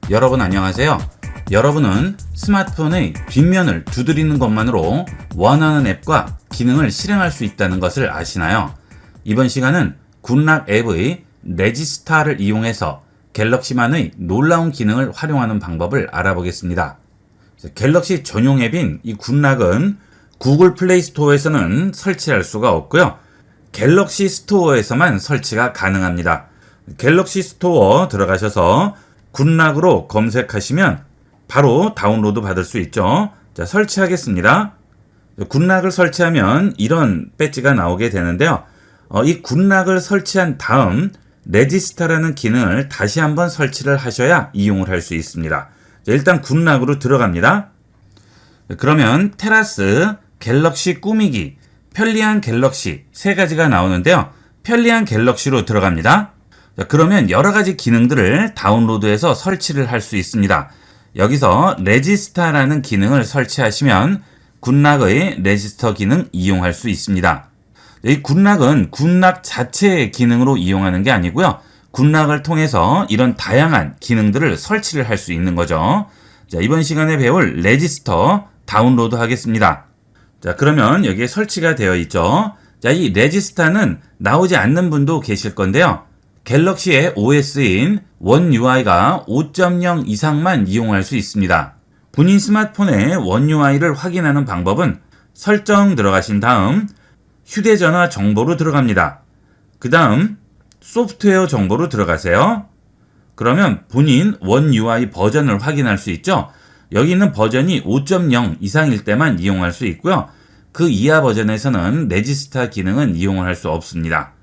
여러분 안녕하세요. 여러분은 스마트폰의 뒷면을 두드리는 것만으로 원하는 앱과 기능을 실행할 수 있다는 것을 아시나요? 이번 시간은 굿락 앱의 레지스타를 이용해서 갤럭시만의 놀라운 기능을 활용하는 방법을 알아보겠습니다. 갤럭시 전용 앱인 이 굿락은 구글 플레이 스토어에서는 설치할 수가 없고요. 갤럭시 스토어에서만 설치가 가능합니다. 갤럭시 스토어 들어가셔서 굿락으로 검색하시면 바로 다운로드 받을 수 있죠. 자, 설치하겠습니다. 굿락을 설치하면 이런 배지가 나오게 되는데요. 이 굿락을 설치한 다음 레지스타라는 기능을 다시 한번 설치를 하셔야 이용을 할 수 있습니다. 자, 일단 굿락으로 들어갑니다. 그러면 테라스, 갤럭시 꾸미기, 편리한 갤럭시 세 가지가 나오는데요. 편리한 갤럭시로 들어갑니다. 자, 그러면 여러 가지 기능들을 다운로드해서 설치를 할 수 있습니다. 여기서 레지스타라는 기능을 설치하시면 굿락의 레지스터 기능 이용할 수 있습니다. 이 굿락은 굿락 자체의 기능으로 이용하는 게 아니고요. 굿락을 통해서 이런 다양한 기능들을 설치를 할 수 있는 거죠. 자, 이번 시간에 배울 레지스터 다운로드 하겠습니다. 자, 그러면 여기에 설치가 되어 있죠. 자, 이 레지스타는 나오지 않는 분도 계실 건데요. 갤럭시의 OS인 원 UI가 5.0 이상만 이용할 수 있습니다. 본인 스마트폰의 원 UI를 확인하는 방법은 설정 들어가신 다음 휴대전화 정보로 들어갑니다. 그 다음 소프트웨어 정보로 들어가세요. 그러면 본인 원 UI 버전을 확인할 수 있죠. 여기 있는 버전이 5.0 이상일 때만 이용할 수 있고요. 그 이하 버전에서는 레지스타 기능은 이용을 할 수 없습니다.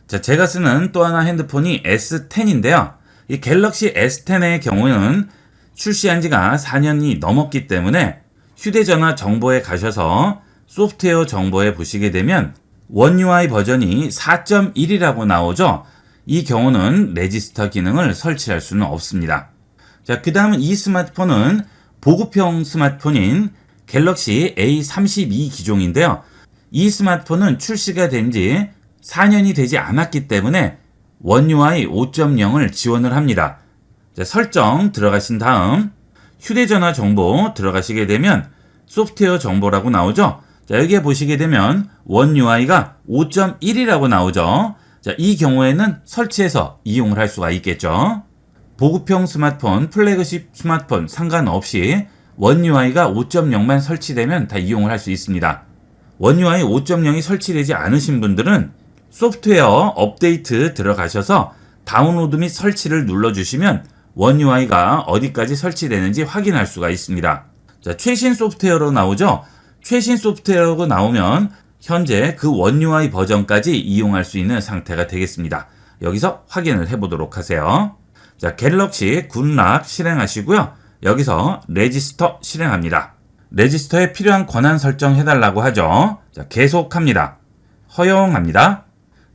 자, 제가 쓰는 또 하나 핸드폰이 S10인데요. 이 갤럭시 S10의 경우는 출시한 지가 4년이 넘었기 때문에 휴대전화 정보에 가셔서 소프트웨어 정보에 보시게 되면 원 UI 버전이 4.1이라고 나오죠. 이 경우는 레지스터 기능을 설치할 수는 없습니다. 자, 그 다음은 이 스마트폰은 보급형 스마트폰인 갤럭시 A32 기종인데요. 이 스마트폰은 출시가 된 지 4년이 되지 않았기 때문에 원 UI 5.0을 지원을 합니다. 자, 설정 들어가신 다음 휴대전화 정보 들어가시게 되면 소프트웨어 정보라고 나오죠. 자, 여기에 보시게 되면 원 UI가 5.1이라고 나오죠. 자, 이 경우에는 설치해서 이용을 할 수가 있겠죠. 보급형 스마트폰, 플래그십 스마트폰 상관없이 원 UI가 5.0만 설치되면 다 이용을 할 수 있습니다. 원 UI 5.0이 설치되지 않으신 분들은 소프트웨어 업데이트 들어가셔서 다운로드 및 설치를 눌러주시면 원 UI가 어디까지 설치되는지 확인할 수가 있습니다. 자, 최신 소프트웨어로 나오죠? 최신 소프트웨어가 나오면 현재 그 원 UI 버전까지 이용할 수 있는 상태가 되겠습니다. 여기서 확인을 해보도록 하세요. 자, 갤럭시 굿락 실행하시고요. 여기서 레지스터 실행합니다. 레지스터에 필요한 권한 설정 해달라고 하죠. 자, 계속합니다. 허용합니다.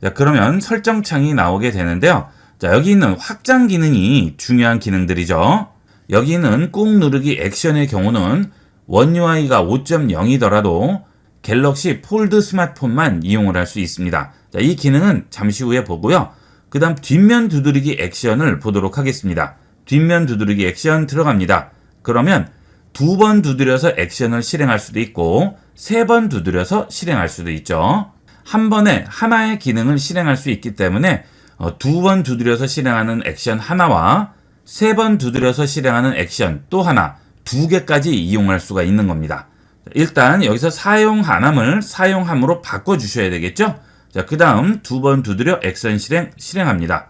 자, 그러면 설정 창이 나오게 되는데요. 자, 여기 있는 확장 기능이 중요한 기능들이죠. 여기 있는 꾹 누르기 액션의 경우는 원 UI가 5.0이더라도 갤럭시 폴드 스마트폰만 이용을 할 수 있습니다. 자, 이 기능은 잠시 후에 보고요. 그 다음 뒷면 두드리기 액션을 보도록 하겠습니다. 뒷면 두드리기 액션 들어갑니다. 그러면 2번 두드려서 액션을 실행할 수도 있고 3번 두드려서 실행할 수도 있죠. 한 번에 하나의 기능을 실행할 수 있기 때문에 2번 두드려서 실행하는 액션 하나와 3번 두드려서 실행하는 액션 또 하나, 2개까지 이용할 수가 있는 겁니다. 일단 여기서 사용함을 사용함으로 바꿔주셔야 되겠죠. 자, 그 다음 2번 두드려 액션 실행합니다.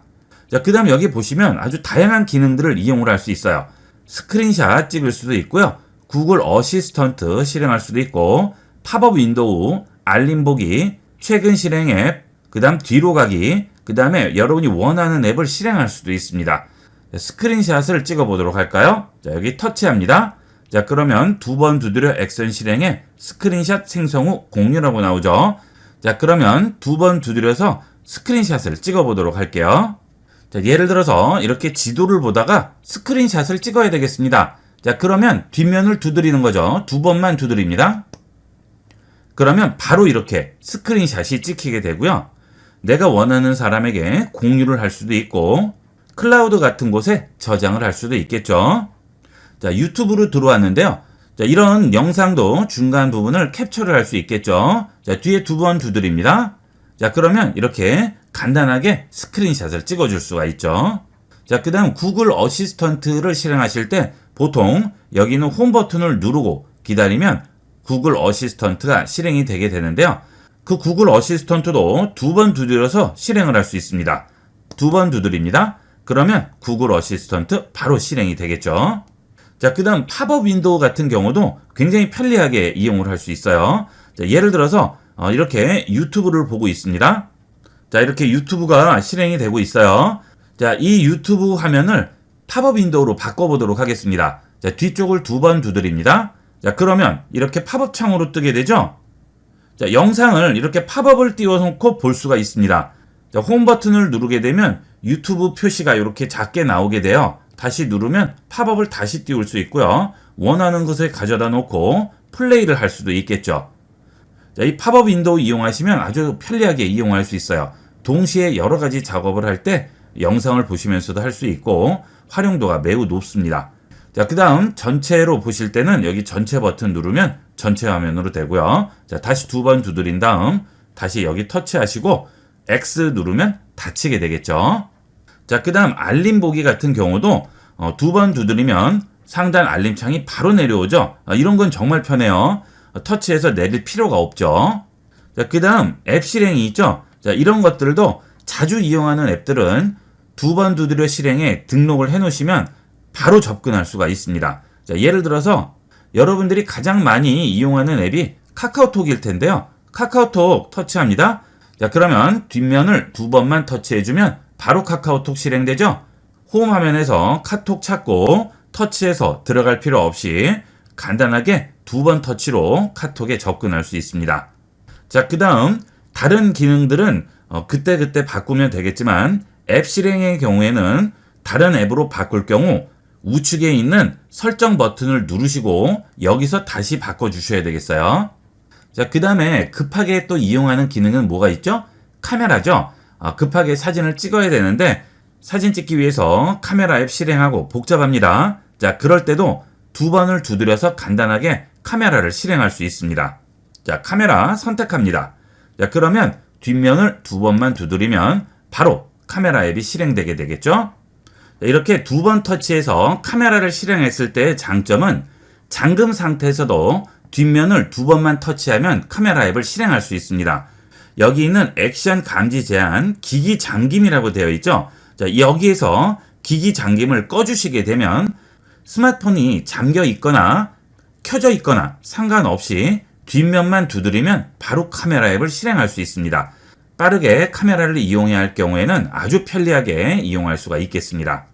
자, 그 다음 여기 보시면 아주 다양한 기능들을 이용을 할 수 있어요. 스크린샷 찍을 수도 있고요. 구글 어시스턴트 실행할 수도 있고 팝업 윈도우, 알림 보기, 최근 실행 앱, 그 다음 뒤로 가기, 그 다음에 여러분이 원하는 앱을 실행할 수도 있습니다. 자, 스크린샷을 찍어 보도록 할까요? 자, 여기 터치합니다. 자, 그러면 2번 두드려 액션 실행에 스크린샷 생성 후 공유라고 나오죠. 자, 그러면 2번 두드려서 스크린샷을 찍어 보도록 할게요. 자, 예를 들어서 이렇게 지도를 보다가 스크린샷을 찍어야 되겠습니다. 자, 그러면 뒷면을 두드리는 거죠. 2번만 두드립니다. 그러면 바로 이렇게 스크린샷이 찍히게 되고요. 내가 원하는 사람에게 공유를 할 수도 있고 클라우드 같은 곳에 저장을 할 수도 있겠죠. 자, 유튜브로 들어왔는데요. 자, 이런 영상도 중간 부분을 캡처를 할 수 있겠죠. 자, 뒤에 2번 두드립니다. 자, 그러면 이렇게 간단하게 스크린샷을 찍어줄 수가 있죠. 자, 그 다음 구글 어시스턴트를 실행하실 때 보통 여기 있는 홈 버튼을 누르고 기다리면 구글 어시스턴트가 실행이 되게 되는데요. 그 구글 어시스턴트도 2번 두드려서 실행을 할 수 있습니다. 2번 두드립니다. 그러면 구글 어시스턴트 바로 실행이 되겠죠. 자, 그 다음 팝업 윈도우 같은 경우도 굉장히 편리하게 이용을 할 수 있어요. 자, 예를 들어서 이렇게 유튜브를 보고 있습니다. 자, 이렇게 유튜브가 실행이 되고 있어요. 자, 이 유튜브 화면을 팝업 윈도우로 바꿔보도록 하겠습니다. 자, 뒤쪽을 2번 두드립니다. 자, 그러면 이렇게 팝업 창으로 뜨게 되죠. 자, 영상을 이렇게 팝업을 띄워놓고 볼 수가 있습니다. 자, 홈 버튼을 누르게 되면 유튜브 표시가 이렇게 작게 나오게 돼요. 다시 누르면 팝업을 다시 띄울 수 있고요. 원하는 것을 가져다 놓고 플레이를 할 수도 있겠죠. 자, 이 팝업 윈도우 이용하시면 아주 편리하게 이용할 수 있어요. 동시에 여러 가지 작업을 할 때 영상을 보시면서도 할 수 있고 활용도가 매우 높습니다. 자, 그 다음 전체로 보실 때는 여기 전체 버튼 누르면 전체 화면으로 되고요. 자, 다시 2번 두드린 다음 다시 여기 터치하시고 X 누르면 닫히게 되겠죠. 자, 그 다음 알림 보기 같은 경우도 2번 두드리면 상단 알림창이 바로 내려오죠. 이런 건 정말 편해요. 터치해서 내릴 필요가 없죠. 자, 그 다음 앱 실행이 있죠. 자, 이런 것들도 자주 이용하는 앱들은 2번 두드려 실행에 등록을 해 놓으시면 바로 접근할 수가 있습니다. 자, 예를 들어서 여러분들이 가장 많이 이용하는 앱이 카카오톡일 텐데요. 카카오톡 터치합니다. 자, 그러면 뒷면을 2번만 터치해주면 바로 카카오톡 실행되죠. 홈 화면에서 카톡 찾고 터치해서 들어갈 필요 없이 간단하게 2번 터치로 카톡에 접근할 수 있습니다. 자, 그 다음 다른 기능들은 그때그때 바꾸면 되겠지만 앱 실행의 경우에는 다른 앱으로 바꿀 경우 우측에 있는 설정 버튼을 누르시고 여기서 다시 바꿔주셔야 되겠어요. 자, 그 다음에 급하게 또 이용하는 기능은 뭐가 있죠? 카메라죠. 급하게 사진을 찍어야 되는데 사진 찍기 위해서 카메라 앱 실행하고 복잡합니다. 자, 그럴 때도 2번을 두드려서 간단하게 카메라를 실행할 수 있습니다. 자, 카메라 선택합니다. 자, 그러면 뒷면을 2번만 두드리면 바로 카메라 앱이 실행되게 되겠죠. 자, 이렇게 2번 터치해서 카메라를 실행했을 때의 장점은 잠금 상태에서도 뒷면을 2번만 터치하면 카메라 앱을 실행할 수 있습니다. 여기 있는 액션 감지 제한 기기 잠김이라고 되어 있죠. 자, 여기에서 기기 잠김을 꺼주시게 되면 스마트폰이 잠겨 있거나 켜져 있거나 상관없이 뒷면만 두드리면 바로 카메라 앱을 실행할 수 있습니다. 빠르게 카메라를 이용해야 할 경우에는 아주 편리하게 이용할 수가 있겠습니다.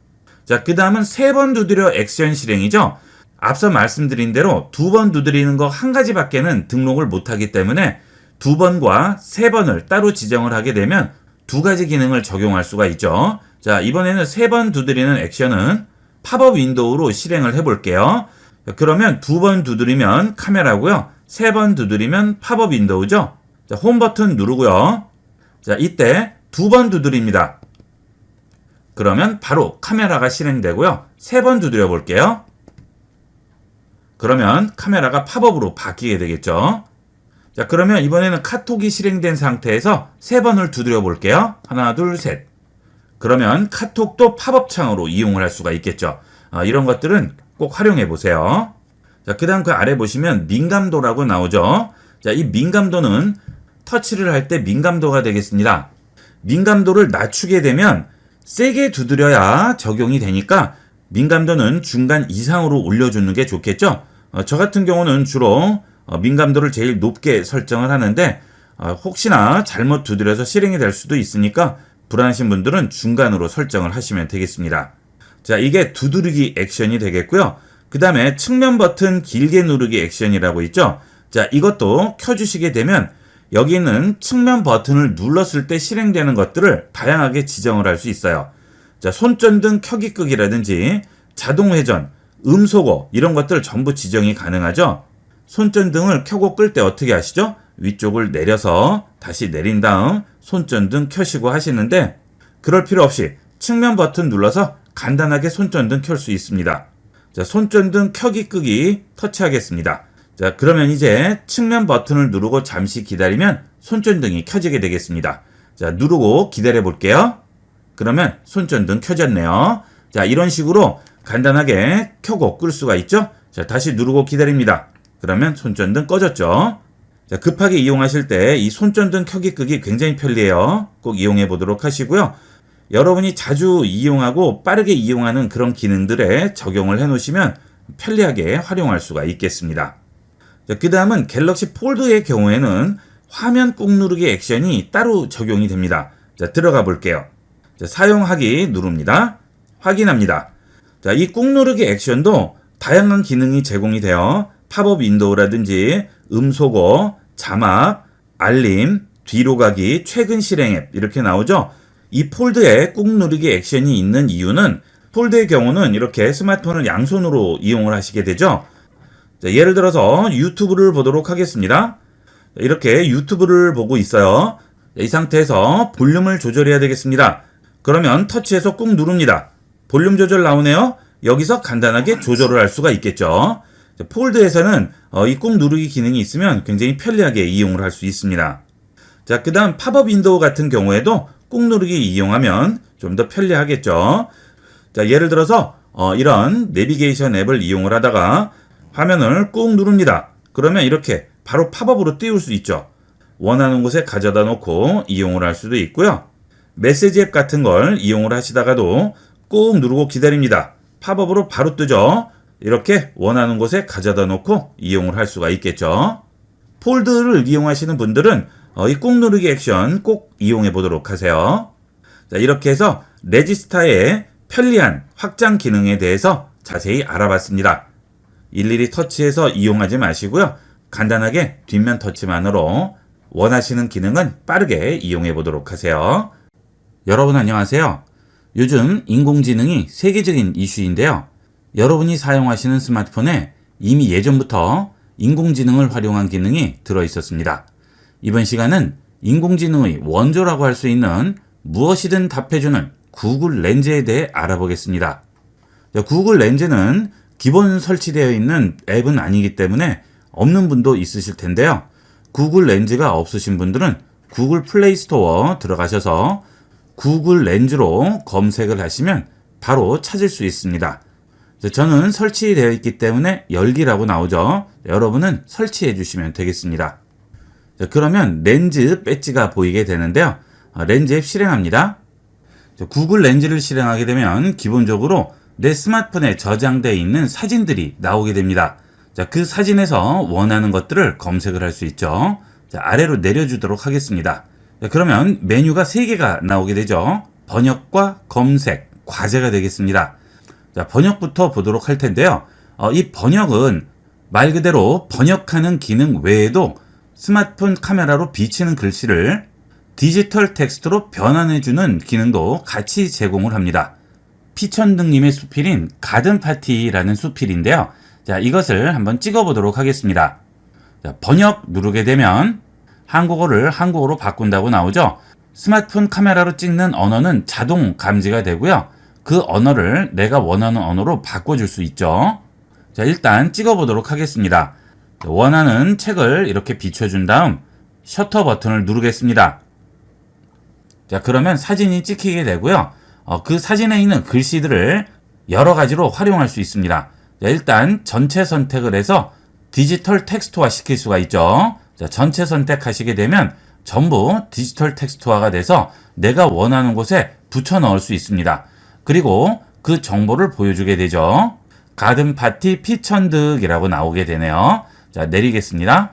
자, 그 다음은 3번 두드려 액션 실행이죠. 앞서 말씀드린 대로 2번 두드리는 거 한 가지밖에는 등록을 못하기 때문에 2번과 3번을 따로 지정을 하게 되면 2가지 기능을 적용할 수가 있죠. 자, 이번에는 3번 두드리는 액션은 팝업 윈도우로 실행을 해볼게요. 그러면 2번 두드리면 카메라고요. 3번 두드리면 팝업 윈도우죠. 자, 홈 버튼 누르고요. 자, 이때 2번 두드립니다. 그러면 바로 카메라가 실행되고요. 3번 두드려 볼게요. 그러면 카메라가 팝업으로 바뀌게 되겠죠. 자, 그러면 이번에는 카톡이 실행된 상태에서 3번을 두드려 볼게요. 하나, 둘, 셋. 그러면 카톡도 팝업 창으로 이용을 할 수가 있겠죠. 이런 것들은 꼭 활용해 보세요. 자, 그 다음 그 아래 보시면 민감도라고 나오죠. 자, 이 민감도는 터치를 할 때 민감도가 되겠습니다. 민감도를 낮추게 되면 세게 두드려야 적용이 되니까 민감도는 중간 이상으로 올려주는 게 좋겠죠. 저 같은 경우는 주로 민감도를 제일 높게 설정을 하는데 혹시나 잘못 두드려서 실행이 될 수도 있으니까 불안하신 분들은 중간으로 설정을 하시면 되겠습니다. 자, 이게 두드리기 액션이 되겠고요. 그 다음에 측면 버튼 길게 누르기 액션이라고 있죠. 자, 이것도 켜주시게 되면 여기 있는 측면 버튼을 눌렀을 때 실행되는 것들을 다양하게 지정을 할 수 있어요. 자, 손전등 켜기 끄기라든지 자동 회전, 음소거 이런 것들 전부 지정이 가능하죠. 손전등을 켜고 끌 때 어떻게 하시죠? 위쪽을 내려서 다시 내린 다음 손전등 켜시고 하시는데 그럴 필요 없이 측면 버튼 눌러서 간단하게 손전등 켤 수 있습니다. 자, 손전등 켜기 끄기 터치하겠습니다. 자, 그러면 이제 측면 버튼을 누르고 잠시 기다리면 손전등이 켜지게 되겠습니다. 자, 누르고 기다려 볼게요. 그러면 손전등 켜졌네요. 자, 이런 식으로 간단하게 켜고 끌 수가 있죠. 자, 다시 누르고 기다립니다. 그러면 손전등 꺼졌죠. 자, 급하게 이용하실 때 이 손전등 켜기 끄기 굉장히 편리해요. 꼭 이용해 보도록 하시고요. 여러분이 자주 이용하고 빠르게 이용하는 그런 기능들에 적용을 해 놓으시면 편리하게 활용할 수가 있겠습니다. 자, 그 다음은 갤럭시 폴드의 경우에는 화면 꾹 누르기 액션이 따로 적용이 됩니다. 자, 들어가 볼게요. 자, 사용하기 누릅니다. 확인합니다. 자, 이 꾹 누르기 액션도 다양한 기능이 제공이 돼요. 팝업 윈도우라든지 음소거, 자막, 알림, 뒤로 가기, 최근 실행 앱 이렇게 나오죠. 이 폴드에 꾹 누르기 액션이 있는 이유는 폴드의 경우는 이렇게 스마트폰을 양손으로 이용을 하시게 되죠. 자, 예를 들어서 유튜브를 보도록 하겠습니다. 이렇게 유튜브를 보고 있어요. 이 상태에서 볼륨을 조절해야 되겠습니다. 그러면 터치해서 꾹 누릅니다. 볼륨 조절 나오네요. 여기서 간단하게 조절을 할 수가 있겠죠. 폴드에서는 이 꾹 누르기 기능이 있으면 굉장히 편리하게 이용을 할 수 있습니다. 자, 그 다음 팝업 윈도우 같은 경우에도 꾹 누르기 이용하면 좀 더 편리하겠죠. 자, 예를 들어서 이런 내비게이션 앱을 이용을 하다가 화면을 꾹 누릅니다. 그러면 이렇게 바로 팝업으로 띄울 수 있죠. 원하는 곳에 가져다 놓고 이용을 할 수도 있고요. 메시지 앱 같은 걸 이용을 하시다가도 꾹 누르고 기다립니다. 팝업으로 바로 뜨죠. 이렇게 원하는 곳에 가져다 놓고 이용을 할 수가 있겠죠. 폴드를 이용하시는 분들은 이 꾹 누르기 액션 꼭 이용해 보도록 하세요. 자, 이렇게 해서 레지스타의 편리한 확장 기능에 대해서 자세히 알아봤습니다. 일일이 터치해서 이용하지 마시고요. 간단하게 뒷면 터치만으로 원하시는 기능은 빠르게 이용해 보도록 하세요. 여러분 안녕하세요. 요즘 인공지능이 세계적인 이슈인데요. 여러분이 사용하시는 스마트폰에 이미 예전부터 인공지능을 활용한 기능이 들어 있었습니다. 이번 시간은 인공지능의 원조라고 할 수 있는 무엇이든 답해주는 구글 렌즈에 대해 알아보겠습니다. 구글 렌즈는 기본 설치되어 있는 앱은 아니기 때문에 없는 분도 있으실 텐데요. 구글 렌즈가 없으신 분들은 구글 플레이 스토어 들어가셔서 구글 렌즈로 검색을 하시면 바로 찾을 수 있습니다. 저는 설치되어 있기 때문에 열기라고 나오죠. 여러분은 설치해 주시면 되겠습니다. 그러면 렌즈 배지가 보이게 되는데요. 렌즈 앱 실행합니다. 구글 렌즈를 실행하게 되면 기본적으로 내 스마트폰에 저장되어 있는 사진들이 나오게 됩니다. 자, 그 사진에서 원하는 것들을 검색을 할 수 있죠. 자, 아래로 내려주도록 하겠습니다. 자, 그러면 메뉴가 3개가 나오게 되죠. 번역과 검색, 과제가 되겠습니다. 자, 번역부터 보도록 할 텐데요. 이 번역은 말 그대로 번역하는 기능 외에도 스마트폰 카메라로 비치는 글씨를 디지털 텍스트로 변환해주는 기능도 같이 제공을 합니다. 피천등님의 수필인 가든파티라는 수필인데요. 자, 이것을 한번 찍어보도록 하겠습니다. 자, 번역 누르게 되면 한국어를 한국어로 바꾼다고 나오죠. 스마트폰 카메라로 찍는 언어는 자동 감지가 되고요. 그 언어를 내가 원하는 언어로 바꿔줄 수 있죠. 자, 일단 찍어보도록 하겠습니다. 원하는 책을 이렇게 비춰준 다음 셔터 버튼을 누르겠습니다. 자, 그러면 사진이 찍히게 되고요. 그 사진에 있는 글씨들을 여러 가지로 활용할 수 있습니다. 자, 일단 전체 선택을 해서 디지털 텍스트화 시킬 수가 있죠. 자, 전체 선택하시게 되면 전부 디지털 텍스트화가 돼서 내가 원하는 곳에 붙여 넣을 수 있습니다. 그리고 그 정보를 보여주게 되죠. 가든파티 피천득이라고 나오게 되네요. 자, 내리겠습니다.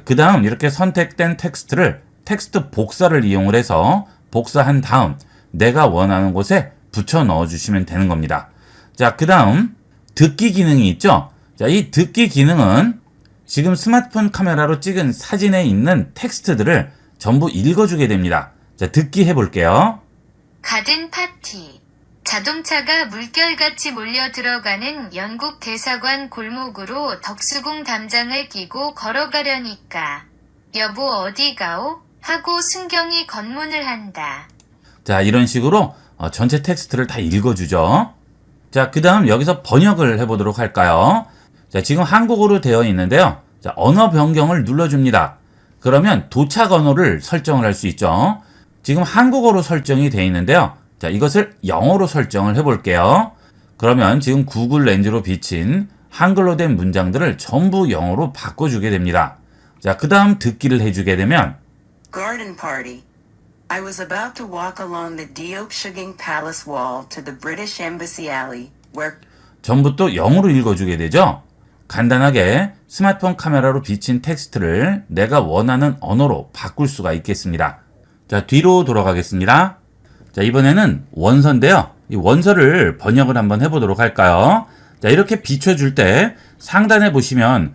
그 다음 이렇게 선택된 텍스트를 텍스트 복사를 이용을 해서 복사한 다음 내가 원하는 곳에 붙여 넣어 주시면 되는 겁니다. 자, 그 다음 듣기 기능이 있죠. 자, 이 듣기 기능은 지금 스마트폰 카메라로 찍은 사진에 있는 텍스트들을 전부 읽어주게 됩니다. 자, 듣기 해볼게요. 가든파티. 자동차가 물결같이 몰려 들어가는 영국 대사관 골목으로 덕수궁 담장을 끼고 걸어가려니까 여보 어디 가오? 하고 순경이 건문을 한다. 자, 이런 식으로 전체 텍스트를 다 읽어주죠. 자, 그 다음 여기서 번역을 해보도록 할까요? 자, 지금 한국어로 되어 있는데요. 자, 언어 변경을 눌러줍니다. 그러면 도착 언어를 설정을 할 수 있죠. 지금 한국어로 설정이 되어 있는데요. 자, 이것을 영어로 설정을 해볼게요. 그러면 지금 구글 렌즈로 비친 한글로 된 문장들을 전부 영어로 바꿔주게 됩니다. 자, 그 다음 듣기를 해주게 되면 Garden party. I was about to walk along the Deopshaging Palace wall to the British Embassy alley, where 전부 또 영어로 읽어주게 되죠. 간단하게 스마트폰 카메라로 비친 텍스트를 내가 원하는 언어로 바꿀 수가 있겠습니다. 자, 뒤로 돌아가겠습니다. 자, 이번에는 원서인데요. 이 원서를 번역을 한번 해보도록 할까요? 자, 이렇게 비춰줄 때 상단에 보시면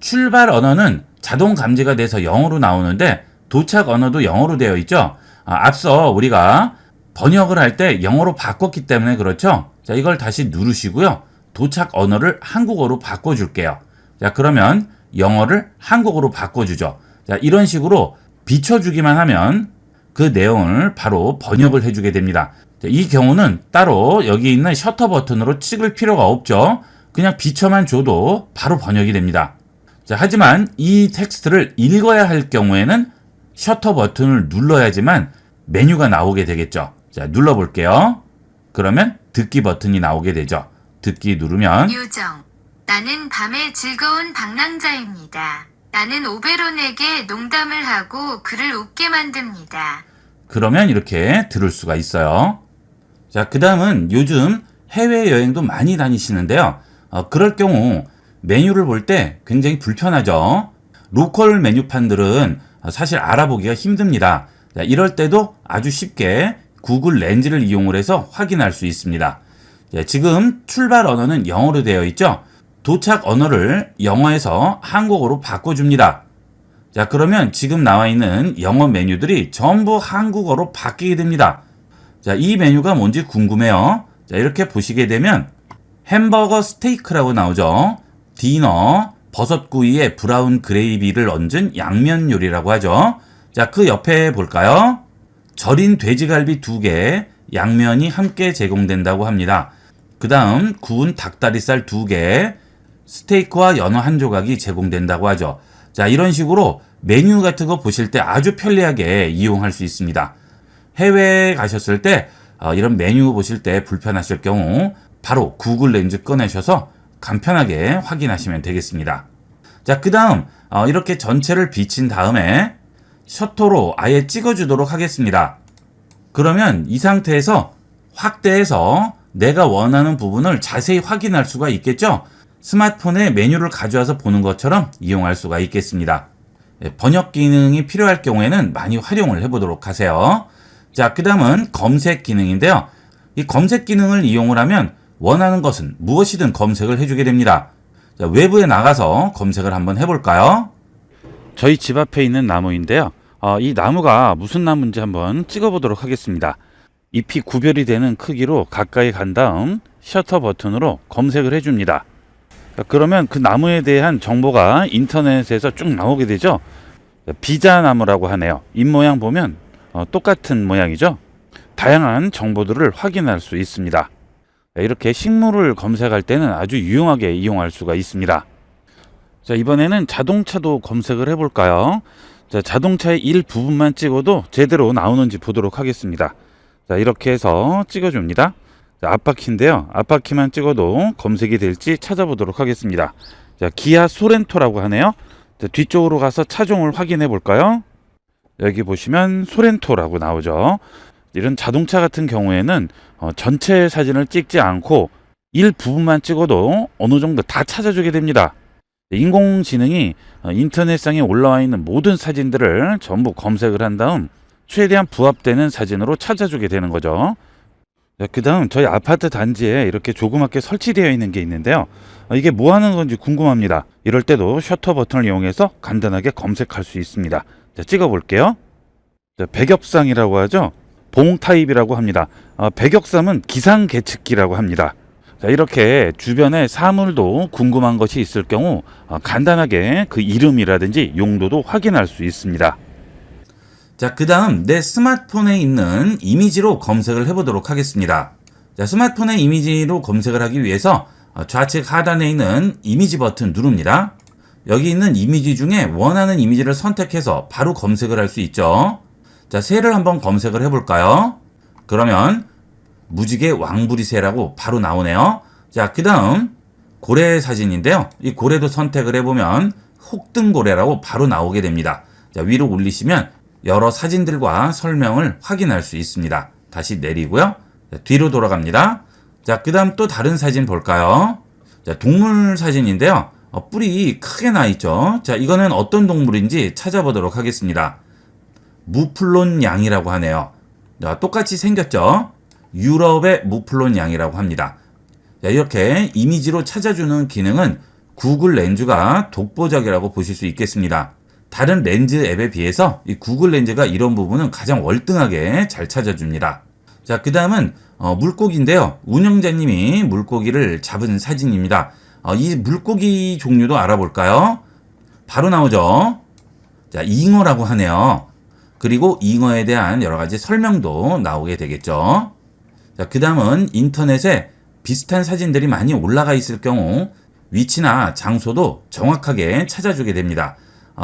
출발 언어는 자동 감지가 돼서 영어로 나오는데 도착 언어도 영어로 되어 있죠. 앞서 우리가 번역을 할 때 영어로 바꿨기 때문에 그렇죠. 자, 이걸 다시 누르시고요. 도착 언어를 한국어로 바꿔줄게요. 자, 그러면 영어를 한국어로 바꿔주죠. 자, 이런 식으로 비춰주기만 하면 그 내용을 바로 번역을 해주게 됩니다. 자, 이 경우는 따로 여기 있는 셔터 버튼으로 찍을 필요가 없죠. 그냥 비춰만 줘도 바로 번역이 됩니다. 자, 하지만 이 텍스트를 읽어야 할 경우에는 셔터 버튼을 눌러야지만 메뉴가 나오게 되겠죠. 자, 눌러볼게요. 그러면 듣기 버튼이 나오게 되죠. 듣기 누르면 유정. 나는 밤의 즐거운 방랑자입니다. 나는 오베론에게 농담을 하고 그를 웃게 만듭니다. 그러면 이렇게 들을 수가 있어요. 자, 그 다음은 요즘 해외여행도 많이 다니시는데요. 그럴 경우 메뉴를 볼 때 굉장히 불편하죠. 로컬 메뉴판들은 사실 알아보기가 힘듭니다. 자, 이럴 때도 아주 쉽게 구글 렌즈를 이용을 해서 확인할 수 있습니다. 자, 지금 출발 언어는 영어로 되어 있죠. 도착 언어를 영어에서 한국어로 바꿔줍니다. 자, 그러면 지금 나와 있는 영어 메뉴들이 전부 한국어로 바뀌게 됩니다. 자, 이 메뉴가 뭔지 궁금해요. 자, 이렇게 보시게 되면 햄버거 스테이크라고 나오죠. 디너, 버섯구이에 브라운 그레이비를 얹은 양면 요리라고 하죠. 자, 그 옆에 볼까요? 절인 돼지갈비 2개, 양면이 함께 제공된다고 합니다. 그 다음 구운 닭다리살 2개, 스테이크와 연어 1조각이 제공된다고 하죠. 자, 이런 식으로 메뉴 같은 거 보실 때 아주 편리하게 이용할 수 있습니다. 해외에 가셨을 때 이런 메뉴 보실 때 불편하실 경우 바로 구글 렌즈 꺼내셔서 간편하게 확인하시면 되겠습니다. 자, 그 다음 이렇게 전체를 비친 다음에 셔터로 아예 찍어주도록 하겠습니다. 그러면 이 상태에서 확대해서 내가 원하는 부분을 자세히 확인할 수가 있겠죠? 스마트폰에 메뉴를 가져와서 보는 것처럼 이용할 수가 있겠습니다. 번역 기능이 필요할 경우에는 많이 활용을 해보도록 하세요. 자, 그 다음은 검색 기능인데요. 이 검색 기능을 이용을 하면 원하는 것은 무엇이든 검색을 해주게 됩니다. 자, 외부에 나가서 검색을 한번 해볼까요? 저희 집 앞에 있는 나무인데요. 이 나무가 무슨 나무인지 한번 찍어보도록 하겠습니다. 잎이 구별이 되는 크기로 가까이 간 다음 셔터 버튼으로 검색을 해줍니다. 자, 그러면 그 나무에 대한 정보가 인터넷에서 쭉 나오게 되죠. 비자나무라고 하네요. 잎 모양 보면 똑같은 모양이죠. 다양한 정보들을 확인할 수 있습니다. 이렇게 식물을 검색할 때는 아주 유용하게 이용할 수가 있습니다. 자, 이번에는 자동차도 검색을 해볼까요? 자, 자동차의 일부분만 찍어도 제대로 나오는지 보도록 하겠습니다. 자, 이렇게 해서 찍어줍니다. 자, 앞바퀴인데요. 앞바퀴만 찍어도 검색이 될지 찾아보도록 하겠습니다. 자, 기아 소렌토라고 하네요. 자, 뒤쪽으로 가서 차종을 확인해 볼까요? 여기 보시면 소렌토라고 나오죠. 이런 자동차 같은 경우에는 전체 사진을 찍지 않고 일부분만 찍어도 어느 정도 다 찾아주게 됩니다. 인공지능이 인터넷상에 올라와 있는 모든 사진들을 전부 검색을 한 다음 최대한 부합되는 사진으로 찾아주게 되는 거죠. 그 다음 저희 아파트 단지에 이렇게 조그맣게 설치되어 있는 게 있는데요. 이게 뭐 하는 건지 궁금합니다. 이럴 때도 셔터 버튼을 이용해서 간단하게 검색할 수 있습니다. 자, 찍어볼게요. 자, 백엽상이라고 하죠. 봉 타입이라고 합니다. 백엽삼은 기상계측기라고 합니다. 자, 이렇게 주변에 사물도 궁금한 것이 있을 경우 간단하게 그 이름이라든지 용도도 확인할 수 있습니다. 자, 그 다음 내 스마트폰에 있는 이미지로 검색을 해보도록 하겠습니다. 자, 스마트폰의 이미지로 검색을 하기 위해서 좌측 하단에 있는 이미지 버튼 누릅니다. 여기 있는 이미지 중에 원하는 이미지를 선택해서 바로 검색을 할 수 있죠. 자, 새를 한번 검색을 해볼까요? 그러면 무지개 왕부리새라고 바로 나오네요. 자, 그 다음 고래 사진인데요. 이 고래도 선택을 해보면 혹등고래라고 바로 나오게 됩니다. 자, 위로 올리시면 여러 사진들과 설명을 확인할 수 있습니다. 다시 내리고요. 자, 뒤로 돌아갑니다. 자, 그 다음 또 다른 사진 볼까요? 자, 동물 사진인데요. 뿔이 크게 나 있죠. 자, 이거는 어떤 동물인지 찾아보도록 하겠습니다. 무플론 양이라고 하네요. 자, 똑같이 생겼죠. 유럽의 무플론 양이라고 합니다. 자, 이렇게 이미지로 찾아주는 기능은 구글 렌즈가 독보적이라고 보실 수 있겠습니다. 다른 렌즈 앱에 비해서 이 구글 렌즈가 이런 부분은 가장 월등하게 잘 찾아줍니다. 자, 그 다음은 물고기인데요. 운영자님이 물고기를 잡은 사진입니다. 이 물고기 종류도 알아볼까요? 바로 나오죠. 자, 잉어라고 하네요. 그리고 잉어에 대한 여러 가지 설명도 나오게 되겠죠. 자, 그 다음은 인터넷에 비슷한 사진들이 많이 올라가 있을 경우 위치나 장소도 정확하게 찾아주게 됩니다.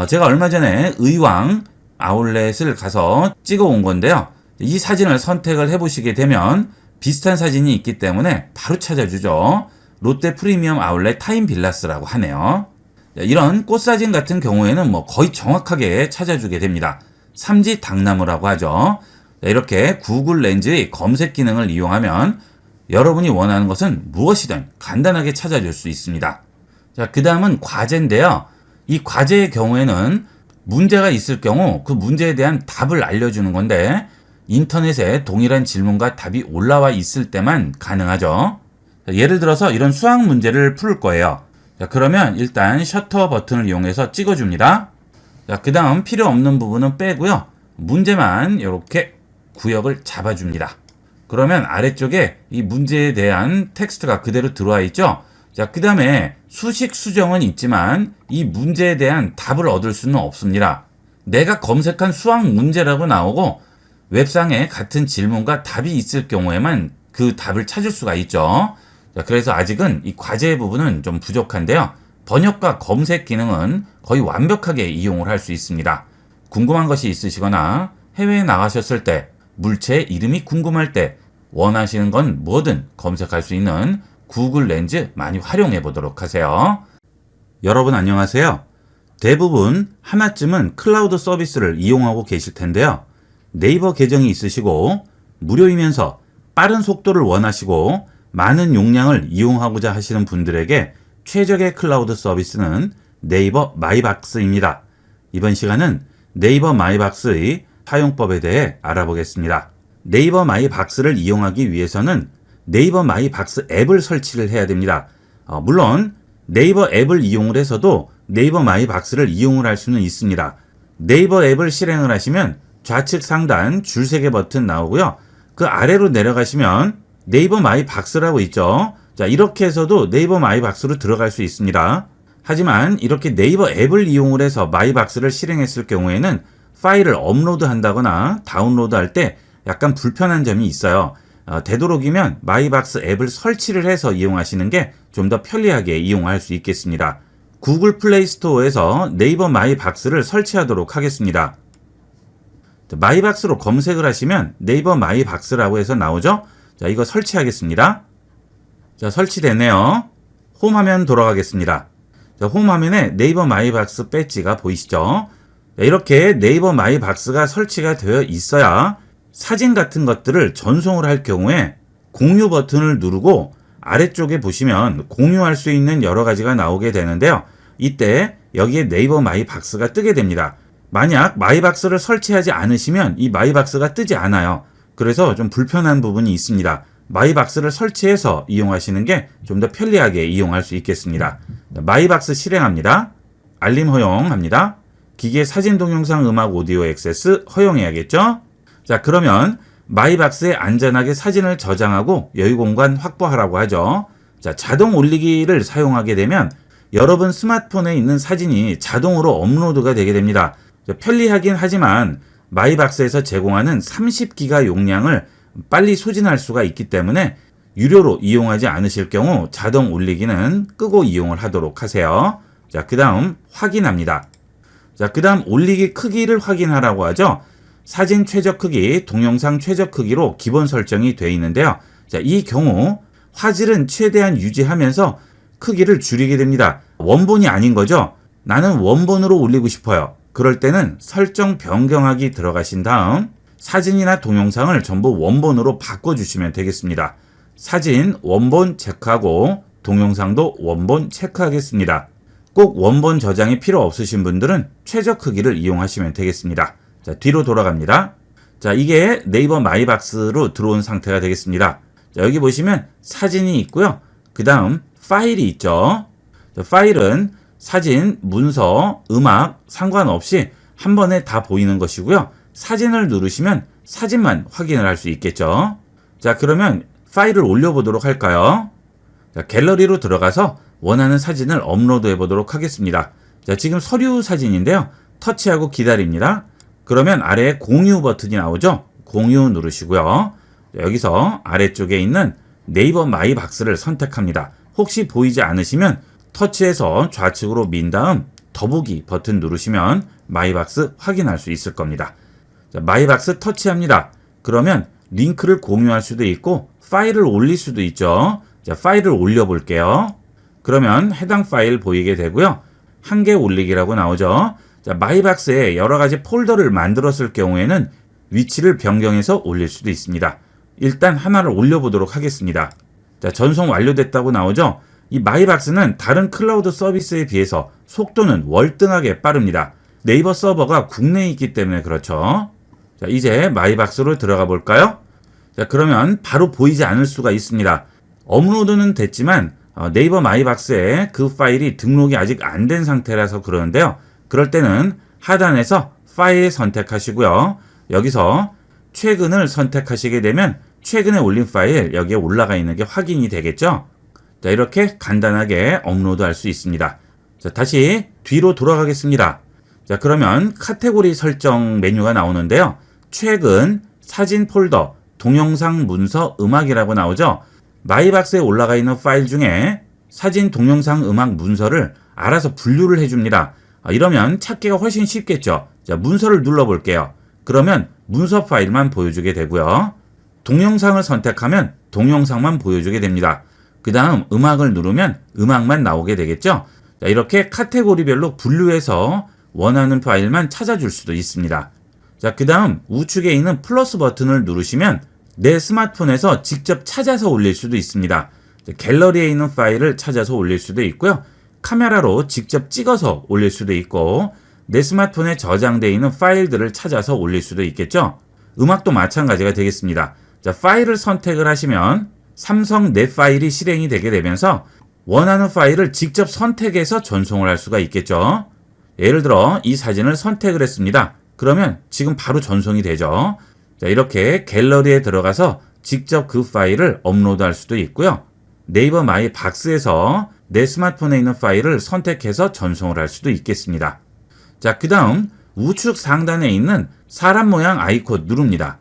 제가 얼마 전에 의왕 아울렛을 가서 찍어 온 건데요. 이 사진을 선택을 해보시게 되면 비슷한 사진이 있기 때문에 바로 찾아주죠. 롯데 프리미엄 아울렛 타임빌라스라고 하네요. 이런 꽃사진 같은 경우에는 거의 정확하게 찾아주게 됩니다. 삼지 당나무라고 하죠. 이렇게 구글 렌즈의 검색 기능을 이용하면 여러분이 원하는 것은 무엇이든 간단하게 찾아줄 수 있습니다. 자, 그 다음은 과제인데요. 이 과제의 경우에는 문제가 있을 경우 그 문제에 대한 답을 알려주는 건데 인터넷에 동일한 질문과 답이 올라와 있을 때만 가능하죠. 자, 예를 들어서 이런 수학 문제를 풀 거예요. 자, 그러면 일단 셔터 버튼을 이용해서 찍어줍니다. 자, 그 다음 필요 없는 부분은 빼고요. 문제만 이렇게 구역을 잡아줍니다. 그러면 아래쪽에 이 문제에 대한 텍스트가 그대로 들어와 있죠. 자, 그 다음에 수식 수정은 있지만 이 문제에 대한 답을 얻을 수는 없습니다. 내가 검색한 수학 문제라고 나오고 웹상에 같은 질문과 답이 있을 경우에만 그 답을 찾을 수가 있죠. 자, 그래서 아직은 이 과제 부분은 좀 부족한데요. 번역과 검색 기능은 거의 완벽하게 이용을 할 수 있습니다. 궁금한 것이 있으시거나 해외에 나가셨을 때 물체 이름이 궁금할 때 원하시는 건 뭐든 검색할 수 있는 구글 렌즈 많이 활용해 보도록 하세요. 여러분 안녕하세요. 대부분 하나쯤은 클라우드 서비스를 이용하고 계실 텐데요. 네이버 계정이 있으시고 무료이면서 빠른 속도를 원하시고 많은 용량을 이용하고자 하시는 분들에게 최적의 클라우드 서비스는 네이버 마이박스입니다. 이번 시간은 네이버 마이박스의 사용법에 대해 알아보겠습니다. 네이버 마이박스를 이용하기 위해서는 네이버 마이박스 앱을 설치를 해야 됩니다. 물론 네이버 앱을 이용을 해서도 네이버 마이박스를 이용을 할 수는 있습니다. 네이버 앱을 실행을 하시면 좌측 상단 줄세개 버튼 나오고요. 그 아래로 내려가시면 네이버 마이박스라고 있죠. 자, 이렇게 해서도 네이버 마이박스로 들어갈 수 있습니다. 하지만 이렇게 네이버 앱을 이용을 해서 마이박스를 실행했을 경우에는 파일을 업로드 한다거나 다운로드 할 때 약간 불편한 점이 있어요. 되도록이면 마이박스 앱을 설치를 해서 이용하시는 게 좀 더 편리하게 이용할 수 있겠습니다. 구글 플레이 스토어에서 네이버 마이박스를 설치하도록 하겠습니다. 마이박스로 검색을 하시면 네이버 마이박스라고 해서 나오죠. 자, 이거 설치하겠습니다. 자, 설치됐네요. 홈 화면 돌아가겠습니다. 자, 홈 화면에 네이버 마이박스 배지가 보이시죠? 자, 이렇게 네이버 마이박스가 설치가 되어 있어야 사진 같은 것들을 전송을 할 경우에 공유 버튼을 누르고 아래쪽에 보시면 공유할 수 있는 여러 가지가 나오게 되는데요. 이때 여기에 네이버 마이박스가 뜨게 됩니다. 만약 마이박스를 설치하지 않으시면 이 마이박스가 뜨지 않아요. 그래서 좀 불편한 부분이 있습니다. 마이박스를 설치해서 이용하시는 게 좀 더 편리하게 이용할 수 있겠습니다. 마이박스 실행합니다. 알림 허용합니다. 기계 사진 동영상 음악 오디오 액세스 허용해야겠죠? 자, 그러면 마이박스에 안전하게 사진을 저장하고 여유 공간 확보하라고 하죠. 자, 자동 올리기를 사용하게 되면 여러분 스마트폰에 있는 사진이 자동으로 업로드가 되게 됩니다. 자, 편리하긴 하지만 마이박스에서 제공하는 30기가 용량을 빨리 소진할 수가 있기 때문에 유료로 이용하지 않으실 경우 자동 올리기는 끄고 이용을 하도록 하세요. 자, 그 다음 확인합니다. 자, 그 다음 올리기 크기를 확인하라고 하죠. 사진 최저 크기, 동영상 최저 크기로 기본 설정이 되어 있는데요. 자, 이 경우 화질은 최대한 유지하면서 크기를 줄이게 됩니다. 원본이 아닌 거죠. 나는 원본으로 올리고 싶어요. 그럴 때는 설정 변경하기 들어가신 다음 사진이나 동영상을 전부 원본으로 바꿔주시면 되겠습니다. 사진 원본 체크하고 동영상도 원본 체크하겠습니다. 꼭 원본 저장이 필요 없으신 분들은 최저 크기를 이용하시면 되겠습니다. 자, 뒤로 돌아갑니다. 자, 이게 네이버 마이박스로 들어온 상태가 되겠습니다. 자, 여기 보시면 사진이 있고요. 그 다음 파일이 있죠. 자, 파일은 사진, 문서, 음악 상관없이 한 번에 다 보이는 것이고요. 사진을 누르시면 사진만 확인을 할 수 있겠죠. 자, 그러면 파일을 올려보도록 할까요? 자, 갤러리로 들어가서 원하는 사진을 업로드 해보도록 하겠습니다. 자, 지금 서류 사진인데요. 터치하고 기다립니다. 그러면 아래에 공유 버튼이 나오죠. 공유 누르시고요. 자, 여기서 아래쪽에 있는 네이버 마이박스를 선택합니다. 혹시 보이지 않으시면 터치해서 좌측으로 민 다음 더보기 버튼 누르시면 마이박스 확인할 수 있을 겁니다. 자, 마이박스 터치합니다. 그러면 링크를 공유할 수도 있고 파일을 올릴 수도 있죠. 자, 파일을 올려볼게요. 그러면 해당 파일 보이게 되고요. 한 개 올리기라고 나오죠. 자, 마이박스에 여러 가지 폴더를 만들었을 경우에는 위치를 변경해서 올릴 수도 있습니다. 일단 하나를 올려보도록 하겠습니다. 자, 전송 완료됐다고 나오죠. 이 마이박스는 다른 클라우드 서비스에 비해서 속도는 월등하게 빠릅니다. 네이버 서버가 국내에 있기 때문에 그렇죠. 자, 이제 마이박스로 들어가 볼까요? 자, 그러면 바로 보이지 않을 수가 있습니다. 업로드는 됐지만 네이버 마이박스에 그 파일이 등록이 아직 안 된 상태라서 그러는데요. 그럴 때는 하단에서 파일 선택하시고요. 여기서 최근을 선택하시게 되면 최근에 올린 파일 여기에 올라가 있는 게 확인이 되겠죠. 자, 이렇게 간단하게 업로드할 수 있습니다. 자, 다시 뒤로 돌아가겠습니다. 자, 그러면 카테고리 설정 메뉴가 나오는데요. 최근, 사진 폴더, 동영상, 문서, 음악이라고 나오죠. 마이박스에 올라가 있는 파일 중에 사진, 동영상, 음악, 문서를 알아서 분류를 해줍니다. 이러면 찾기가 훨씬 쉽겠죠. 자, 문서를 눌러볼게요. 그러면 문서 파일만 보여주게 되고요. 동영상을 선택하면 동영상만 보여주게 됩니다. 그 다음 음악을 누르면 음악만 나오게 되겠죠. 자, 이렇게 카테고리별로 분류해서 원하는 파일만 찾아줄 수도 있습니다. 자, 그 다음 우측에 있는 플러스 버튼을 누르시면 내 스마트폰에서 직접 찾아서 올릴 수도 있습니다. 갤러리에 있는 파일을 찾아서 올릴 수도 있고요. 카메라로 직접 찍어서 올릴 수도 있고 내 스마트폰에 저장되어 있는 파일들을 찾아서 올릴 수도 있겠죠. 음악도 마찬가지가 되겠습니다. 자, 파일을 선택을 하시면 삼성 내 파일이 실행이 되게 되면서 원하는 파일을 직접 선택해서 전송을 할 수가 있겠죠. 예를 들어 이 사진을 선택을 했습니다. 그러면 지금 바로 전송이 되죠. 자, 이렇게 갤러리에 들어가서 직접 그 파일을 업로드할 수도 있고요. 네이버 마이박스에서 내 스마트폰에 있는 파일을 선택해서 전송을 할 수도 있겠습니다. 자, 그 다음 우측 상단에 있는 사람 모양 아이콘 누릅니다.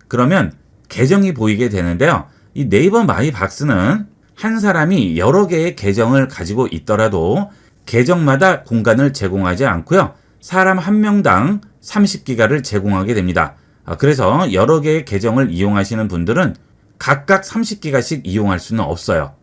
그러면 계정이 보이게 되는데요. 이 네이버 마이박스는 한 사람이 여러 개의 계정을 가지고 있더라도 계정마다 공간을 제공하지 않고요. 사람 한 명당 30기가를 제공하게 됩니다. 그래서 여러 개의 계정을 이용하시는 분들은 각각 30기가씩 이용할 수는 없어요.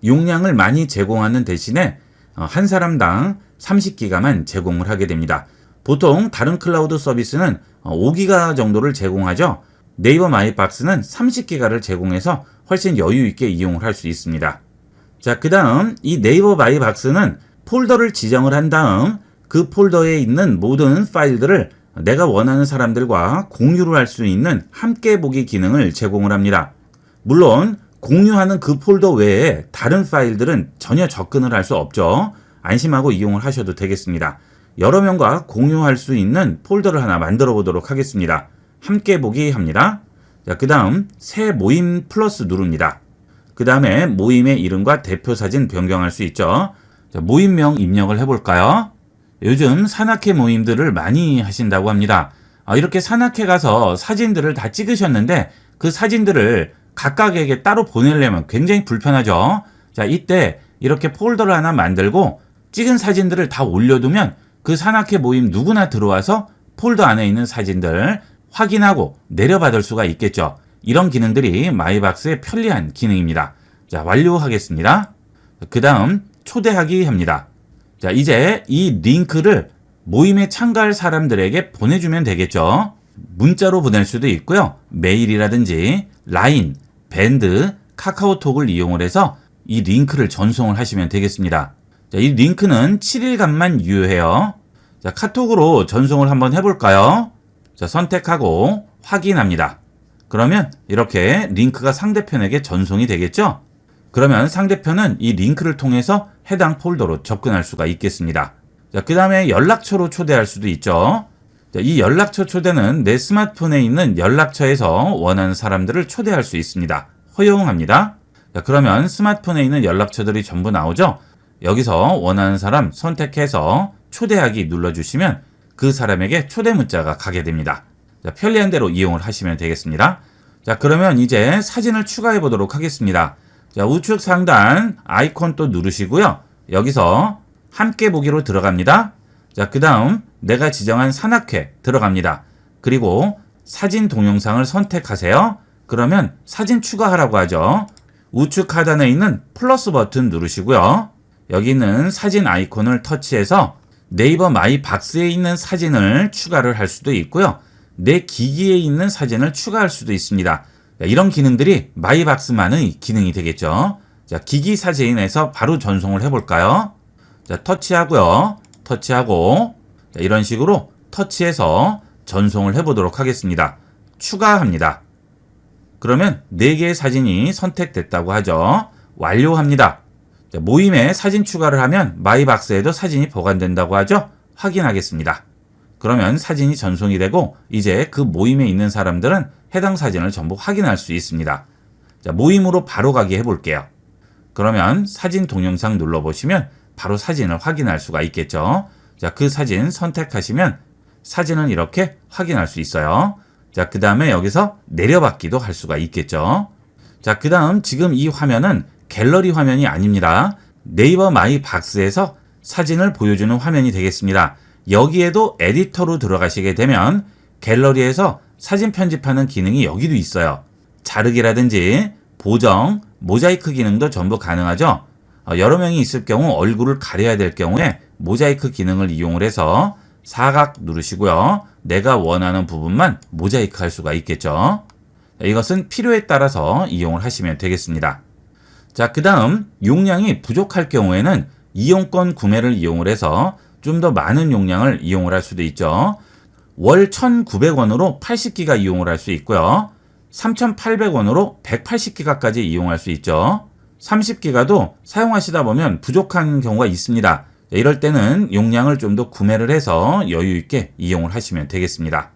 용량을 많이 제공하는 대신에 한 사람당 30기가만 제공을 하게 됩니다. 보통 다른 클라우드 서비스는 5기가 정도를 제공하죠. 네이버 마이박스는 30기가를 제공해서 훨씬 여유 있게 이용을 할 수 있습니다. 자, 그 다음 이 네이버 마이박스는 폴더를 지정을 한 다음 그 폴더에 있는 모든 파일들을 내가 원하는 사람들과 공유를 할 수 있는 함께 보기 기능을 제공을 합니다. 물론 공유하는 그 폴더 외에 다른 파일들은 전혀 접근을 할 수 없죠. 안심하고 이용을 하셔도 되겠습니다. 여러 명과 공유할 수 있는 폴더를 하나 만들어 보도록 하겠습니다. 함께 보기 합니다. 자, 그 다음 새 모임 플러스 누릅니다. 그 다음에 모임의 이름과 대표 사진 변경할 수 있죠. 자, 모임명 입력을 해볼까요? 요즘 산악회 모임들을 많이 하신다고 합니다. 이렇게 산악회 가서 사진들을 다 찍으셨는데 그 사진들을 각각에게 따로 보내려면 굉장히 불편하죠. 자, 이때 이렇게 폴더를 하나 만들고 찍은 사진들을 다 올려두면 그 산악회 모임 누구나 들어와서 폴더 안에 있는 사진들 확인하고 내려받을 수가 있겠죠. 이런 기능들이 마이박스의 편리한 기능입니다. 자, 완료하겠습니다. 그 다음 초대하기 합니다. 자, 이제 이 링크를 모임에 참가할 사람들에게 보내주면 되겠죠. 문자로 보낼 수도 있고요. 메일이라든지 라인, 밴드, 카카오톡을 이용을 해서 이 링크를 전송을 하시면 되겠습니다. 자, 이 링크는 7일간만 유효해요. 자, 카톡으로 전송을 한번 해볼까요? 자, 선택하고 확인합니다. 그러면 이렇게 링크가 상대편에게 전송이 되겠죠? 그러면 상대편은 이 링크를 통해서 해당 폴더로 접근할 수가 있겠습니다. 자, 그 다음에 연락처로 초대할 수도 있죠. 자, 이 연락처 초대는 내 스마트폰에 있는 연락처에서 원하는 사람들을 초대할 수 있습니다. 허용합니다. 자, 그러면 스마트폰에 있는 연락처들이 전부 나오죠. 여기서 원하는 사람 선택해서 초대하기 눌러주시면 그 사람에게 초대 문자가 가게 됩니다. 자, 편리한 대로 이용을 하시면 되겠습니다. 자, 그러면 이제 사진을 추가해 보도록 하겠습니다. 자, 우측 상단 아이콘 또 누르시고요. 여기서 함께 보기로 들어갑니다. 자, 그 다음 내가 지정한 산악회 들어갑니다. 그리고 사진 동영상을 선택하세요. 그러면 사진 추가하라고 하죠. 우측 하단에 있는 플러스 버튼 누르시고요. 여기 있는 사진 아이콘을 터치해서 네이버 마이박스에 있는 사진을 추가를 할 수도 있고요. 내 기기에 있는 사진을 추가할 수도 있습니다. 자, 이런 기능들이 마이박스만의 기능이 되겠죠. 자, 기기 사진에서 바로 전송을 해볼까요? 자, 터치하고요. 터치하고 자, 이런 식으로 터치해서 전송을 해보도록 하겠습니다. 추가합니다. 그러면 4개의 사진이 선택됐다고 하죠. 완료합니다. 자, 모임에 사진 추가를 하면 마이박스에도 사진이 보관된다고 하죠. 확인하겠습니다. 그러면 사진이 전송이 되고 이제 그 모임에 있는 사람들은 해당 사진을 전부 확인할 수 있습니다. 자, 모임으로 바로 가기 해볼게요. 그러면 사진 동영상 눌러보시면 바로 사진을 확인할 수가 있겠죠. 자, 그 사진 선택하시면 사진을 이렇게 확인할 수 있어요. 자, 그 다음에 여기서 내려받기도 할 수가 있겠죠. 자, 그 다음 지금 이 화면은 갤러리 화면이 아닙니다. 네이버 마이박스에서 사진을 보여주는 화면이 되겠습니다. 여기에도 에디터로 들어가시게 되면 갤러리에서 사진 편집하는 기능이 여기도 있어요. 자르기라든지 보정, 모자이크 기능도 전부 가능하죠. 여러 명이 있을 경우 얼굴을 가려야 될 경우에 모자이크 기능을 이용을 해서 사각 누르시고요. 내가 원하는 부분만 모자이크 할 수가 있겠죠. 이것은 필요에 따라서 이용을 하시면 되겠습니다. 자, 그 다음 용량이 부족할 경우에는 이용권 구매를 이용을 해서 좀 더 많은 용량을 이용을 할 수도 있죠. 월 1,900원으로 80기가 이용을 할 수 있고요. 3,800원으로 180기가까지 이용할 수 있죠. 30기가도 사용하시다 보면 부족한 경우가 있습니다. 이럴 때는 용량을 좀 더 구매를 해서 여유 있게 이용을 하시면 되겠습니다.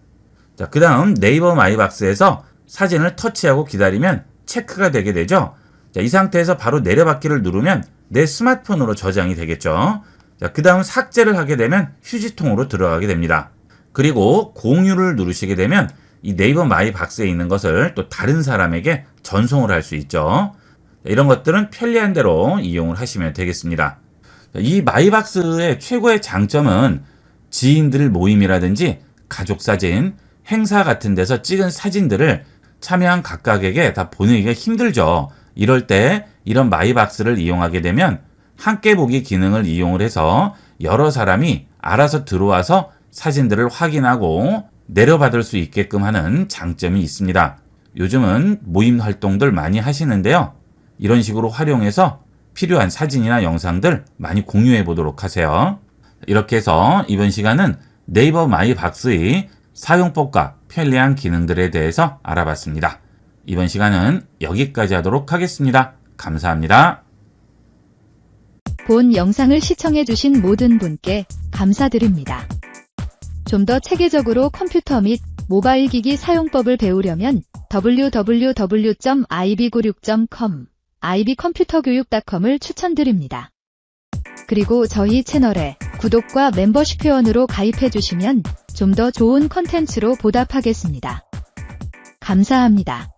자, 그 다음 네이버 마이박스에서 사진을 터치하고 기다리면 체크가 되게 되죠. 자, 이 상태에서 바로 내려받기를 누르면 내 스마트폰으로 저장이 되겠죠. 자, 그 다음 삭제를 하게 되면 휴지통으로 들어가게 됩니다. 그리고 공유를 누르시게 되면 이 네이버 마이박스에 있는 것을 또 다른 사람에게 전송을 할 수 있죠. 자, 이런 것들은 편리한 대로 이용을 하시면 되겠습니다. 자, 이 마이박스의 최고의 장점은 지인들 모임이라든지 가족 사진, 행사 같은 데서 찍은 사진들을 참여한 각각에게 다 보내기가 힘들죠. 이럴 때 이런 마이박스를 이용하게 되면 함께 보기 기능을 이용을 해서 여러 사람이 알아서 들어와서 사진들을 확인하고 내려받을 수 있게끔 하는 장점이 있습니다. 요즘은 모임 활동들 많이 하시는데요. 이런 식으로 활용해서 필요한 사진이나 영상들 많이 공유해 보도록 하세요. 이렇게 해서 이번 시간은 네이버 마이박스의 사용법과 편리한 기능들에 대해서 알아봤습니다. 이번 시간은 여기까지 하도록 하겠습니다. 감사합니다. 본 영상을 시청해주신 모든 분께 감사드립니다. 좀 더 체계적으로 컴퓨터 및 모바일 기기 사용법을 배우려면 www.ib96.com, ib컴퓨터교육.com을 추천드립니다. 그리고 저희 채널에 구독과 멤버십 회원으로 가입해주시면 좀 더 좋은 컨텐츠로 보답하겠습니다. 감사합니다.